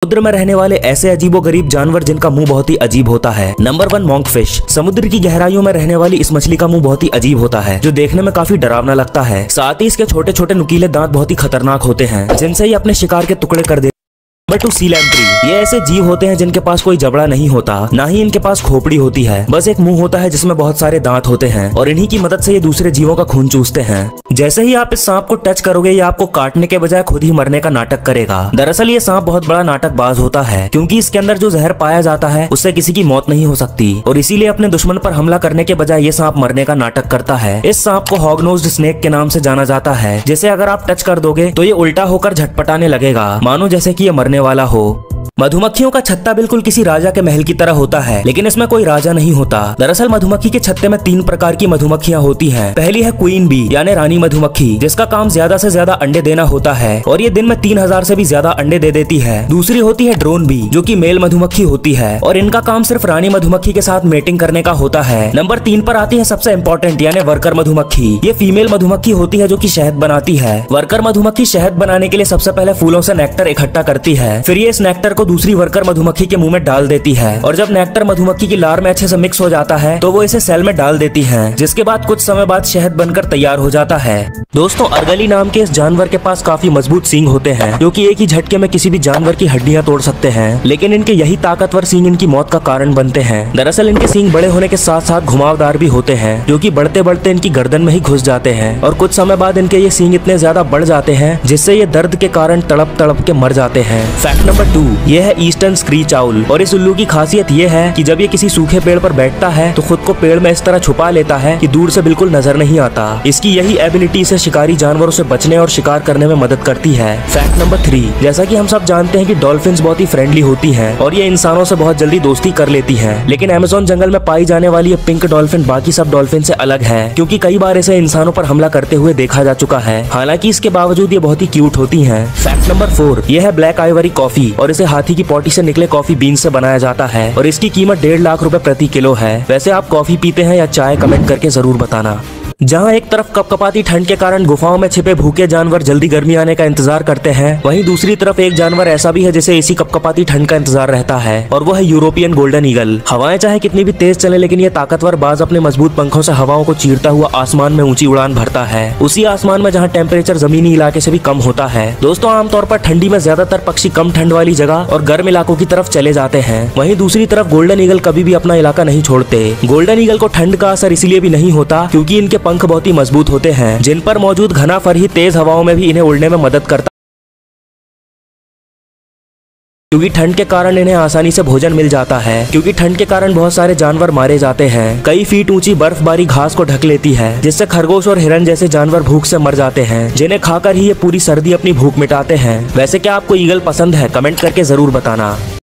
समुद्र में रहने वाले ऐसे अजीबोगरीब जानवर जिनका मुंह बहुत ही अजीब होता है। नंबर 1 मोंकफिश। समुद्र की गहराइयों में रहने वाली इस मछली का मुंह बहुत ही अजीब होता है, जो देखने में काफी डरावना लगता है। साथ ही इसके छोटे छोटे नुकीले दांत बहुत ही खतरनाक होते हैं, जिनसे ये अपने शिकार के टुकड़े कर देते। नंबर 2 सी लैम्प्री। ये ऐसे जीव होते हैं जिनके पास कोई जबड़ा नहीं होता, ना ही इनके पास खोपड़ी होती है, बस एक मुंह होता है जिसमें बहुत सारे दांत होते हैं और इन्हीं की मदद से ये दूसरे जीवों का खून चूसते हैं। जैसे ही आप इस सांप को टच करोगे, ये आपको काटने के बजाय खुद ही मरने का नाटक करेगा। दरअसल ये सांप बहुत बड़ा नाटकबाज होता है, क्योंकि इसके अंदर जो जहर पाया जाता है उससे किसी की मौत नहीं हो सकती, और इसीलिए अपने दुश्मन पर हमला करने के बजाय ये सांप मरने का नाटक करता है। इस सांप को हॉग नोज्ड स्नेक के नाम से जाना जाता है, जिसे अगर आप टच कर दोगे तो ये उल्टा होकर झटपटाने लगेगा, मानो जैसे कि ये मरने वाला हो। मधुमक्खियों का छत्ता बिल्कुल किसी राजा के महल की तरह होता है, लेकिन इसमें कोई राजा नहीं होता। दरअसल मधुमक्खी के छत्ते में 3 प्रकार की मधुमक्खियां होती हैं। पहली है क्वीन बी यानी रानी मधुमक्खी, जिसका काम ज्यादा से ज्यादा अंडे देना होता है और ये दिन में 3000 से भी ज्यादा अंडे दे देती है। दूसरी होती है ड्रोन बी, जो कि मेल मधुमक्खी होती है और इनका काम सिर्फ रानी मधुमक्खी के साथ मेटिंग करने का होता है। नंबर 3 पर आती है सबसे इम्पोर्टेंट यानी वर्कर मधुमक्खी। ये फीमेल मधुमक्खी होती है जो कि शहद बनाती है। वर्कर मधुमक्खी शहद बनाने के लिए सबसे पहले फूलों से नेक्टर इकट्ठा करती है, फिर ये इस नेक्टर को दूसरी वर्कर मधुमक्खी के मुंह में डाल देती है, और जब नेक्टर मधुमक्खी की लार में अच्छे से मिक्स हो जाता है तो वो इसे सेल में डाल देती है, जिसके बाद कुछ समय बाद शहद बनकर तैयार हो जाता है। दोस्तों, अर्गली नाम के इस जानवर के पास काफी मजबूत सींग होते हैं, जो कि एक ही झटके में किसी भी जानवर की हड्डियां तोड़ सकते हैं, लेकिन इनके यही ताकतवर सींग इनकी मौत का कारण बनते हैं। दरअसल इनके सींग बड़े होने के साथ साथ घुमावदार भी होते हैं, जो कि बढ़ते बढ़ते इनकी गर्दन में ही घुस जाते हैं, और कुछ समय बाद इनके ये सींग इतने ज्यादा बढ़ जाते हैं जिससे ये दर्द के कारण तड़प तड़प के मर जाते हैं। फैक्ट नंबर 2, ये है ईस्टर्न स्क्रीच आउल, और इस उल्लू की खासियत ये है कि जब ये किसी सूखे पेड़ पर बैठता है तो खुद को पेड़ में इस तरह छुपा लेता है कि दूर से बिल्कुल नजर नहीं आता। इसकी यही एबिलिटी से शिकारी जानवरों से बचने और शिकार करने में मदद करती है। फैक्ट नंबर 3, जैसा कि हम सब जानते हैं कि डॉल्फिन्स बहुत ही फ्रेंडली होती हैं और ये इंसानों से बहुत जल्दी दोस्ती कर लेती हैं, लेकिन अमेज़न जंगल में पाई जाने वाली ये पिंक डॉल्फिन बाकी सब डॉल्फिन से अलग है, क्योंकि कई बार इसे इंसानों पर हमला करते हुए देखा जा चुका है। हालांकि इसके बावजूद ये बहुत ही क्यूट होती हैं। फैक्ट नंबर 4, ये है ब्लैक आइवरी कॉफी, और इसे हाथी की पॉटी से निकले कॉफी बीन से बनाया जाता है और इसकी कीमत 1.5 लाख रुपए प्रति किलो है। वैसे आप कॉफी पीते हैं या चाय, कमेंट करके जरूर बताना। जहां एक तरफ कपकपाती ठंड के कारण गुफाओं में छिपे भूखे जानवर जल्दी गर्मी आने का इंतजार करते हैं, वहीं दूसरी तरफ एक जानवर ऐसा भी है जिसे इसी कपकपाती ठंड का इंतजार रहता है, और वो है यूरोपियन गोल्डन ईगल। हवाएं चाहे कितनी भी तेज चले, लेकिन ये ताकतवर बाज अपने मजबूत पंखों से हवाओं को चीरता हुआ आसमान में ऊंची उड़ान भरता है, उसी आसमान में जहाँ टेम्परेचर जमीनी इलाके से भी कम होता है। दोस्तों, आमतौर पर ठंडी में ज्यादातर पक्षी कम ठंड वाली जगह और गर्म इलाकों की तरफ चले जाते हैं, वहीं दूसरी तरफ गोल्डन ईगल कभी भी अपना इलाका नहीं छोड़ते। गोल्डन ईगल को ठंड का असर इसलिए भी नहीं होता क्योंकि इनके पंख बहुत ही मजबूत होते हैं, जिन पर मौजूद घना फर ही तेज हवाओं में भी इन्हें उड़ने में मदद करता, क्योंकि ठंड के कारण इन्हें आसानी से भोजन मिल जाता है। क्योंकि ठंड के कारण बहुत सारे जानवर मारे जाते हैं। कई फीट ऊंची बर्फबारी घास को ढक लेती है, जिससे खरगोश और हिरन जैसे जानवर भूख से मर जाते हैं, जिन्हें खाकर ही ये पूरी सर्दी अपनी भूख मिटाते हैं। वैसे क्या आपको ईगल पसंद है? कमेंट करके जरूर बताना।